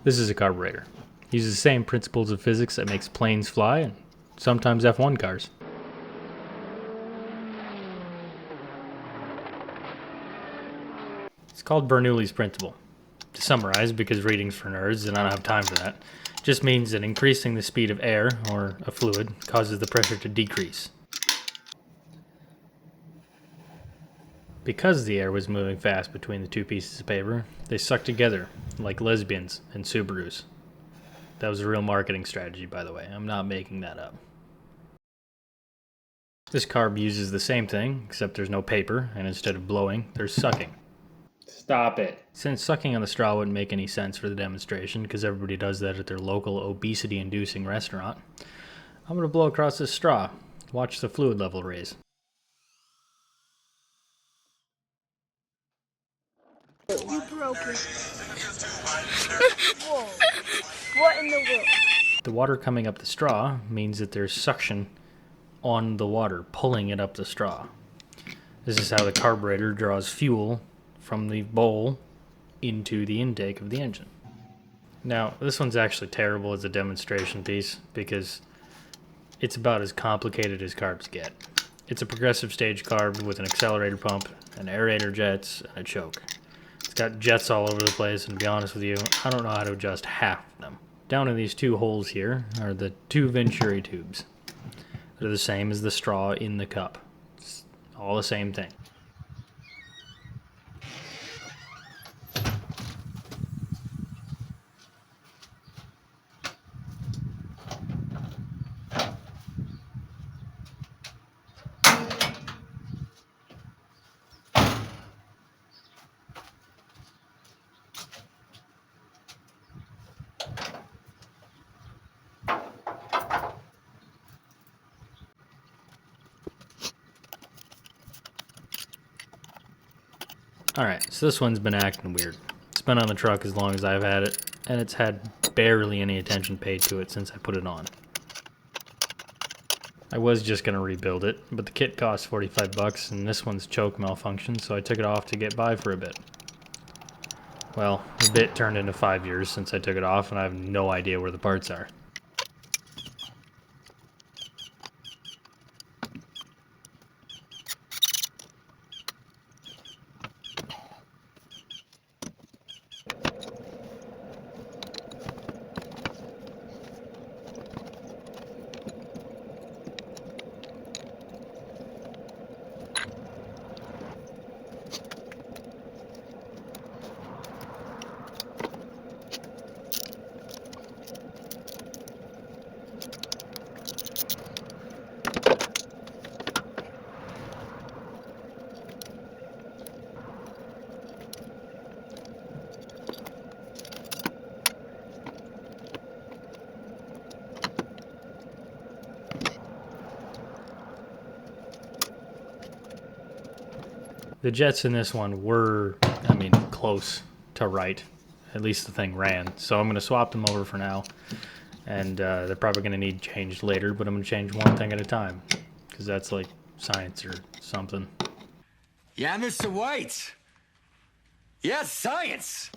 This is a carburetor. Uses the same principles of physics that makes planes fly and sometimes F1 cars. It's called Bernoulli's principle. To summarize, because reading's for nerds and I don't have time for that, just means that increasing the speed of air, or a fluid, causes the pressure to decrease. Because the air was moving fast between the two pieces of paper, they stuck together, like lesbians and Subarus. That was a real marketing strategy, by the way. I'm not making that up. This carb uses the same thing, except there's no paper, and instead of blowing, there's sucking. Stop it. Since sucking on the straw wouldn't make any sense for the demonstration, because everybody does that at their local obesity-inducing restaurant, I'm going to blow across this straw. Watch the fluid level raise. You broke it. Whoa. What in the world? The water coming up the straw means that there's suction on the water, pulling it up the straw. This is how the carburetor draws fuel from the bowl into the intake of the engine. Now, this one's actually terrible as a demonstration piece because it's about as complicated as carbs get. It's a progressive stage carb with an accelerator pump, an aerator jets, and a choke. It's got jets all over the place, and to be honest with you, I don't know how to adjust half of them. Down in these two holes here are the two Venturi tubes. They're the same as the straw in the cup. It's all the same thing. Alright, so this one's been acting weird. It's been on the truck as long as I've had it, and it's had barely any attention paid to it since I put it on. I was just going to rebuild it, but the kit cost 45 bucks and this one's choke malfunctioned, so I took it off to get by for a bit. Well, a bit turned into 5 years since I took it off, and I have no idea where the parts are. The jets in this one were, close to right. At least the thing ran. So I'm going to swap them over for now. And they're probably going to need changed later, but I'm going to change one thing at a time. Because that's like science or something. Yeah, Mr. White. Yes, science.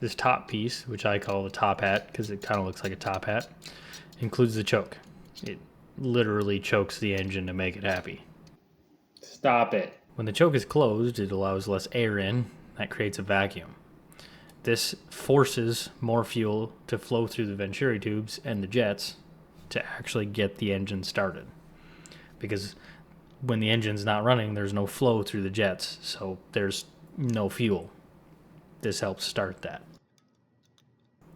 This top piece, which I call the top hat because it kind of looks like a top hat, includes the choke. It literally chokes the engine to make it happy. Stop it. When the choke is closed, it allows less air in. That creates a vacuum. This forces more fuel to flow through the venturi tubes and the jets to actually get the engine started. Because when the engine's not running, there's no flow through the jets, so there's no fuel. This helps start that.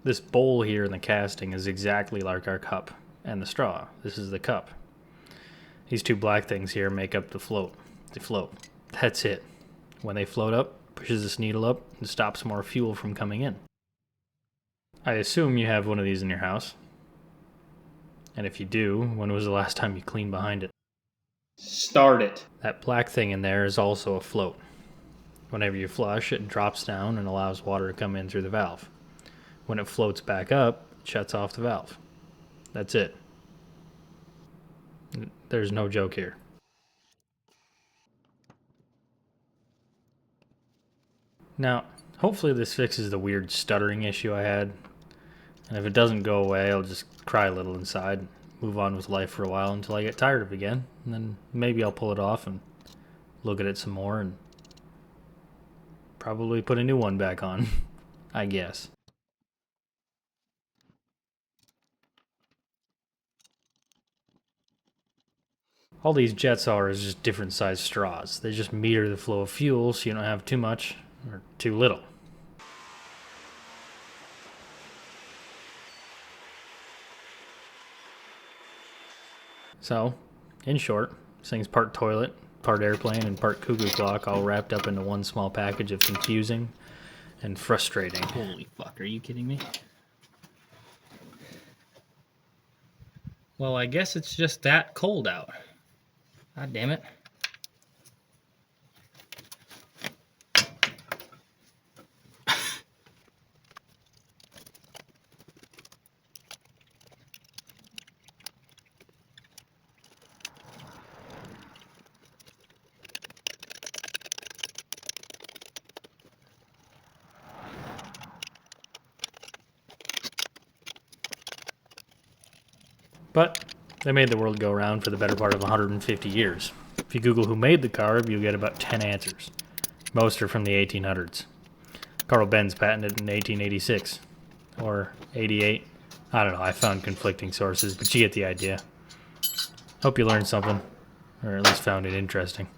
This bowl here in the casting is exactly like our cup and the straw. This is the cup. These two black things here make up the float. They float. That's it. When they float up, pushes this needle up and stops more fuel from coming in. I assume you have one of these in your house. And if you do, when was the last time you cleaned behind it? Start it. That black thing in there is also a float. Whenever you flush, it drops down and allows water to come in through the valve. When it floats back up, it shuts off the valve. That's it. There's no joke here. Now, hopefully this fixes the weird stuttering issue I had. And if it doesn't go away, I'll just cry a little inside, move on with life for a while until I get tired of it again. And then maybe I'll pull it off and look at it some more and probably put a new one back on, I guess. All these jets are is just different sized straws. They just meter the flow of fuel so you don't have too much or too little. So, in short, this thing's part toilet, part airplane, and part cuckoo clock, all wrapped up into one small package of confusing and frustrating. Holy fuck, are you kidding me? Well, I guess it's just that cold out. God damn it. But they made the world go round for the better part of 150 years. If you Google who made the carb, you'll get about 10 answers. Most are from the 1800s. Carl Benz patented it in 1886. Or 88. I don't know, I found conflicting sources, but you get the idea. Hope you learned something. Or at least found it interesting.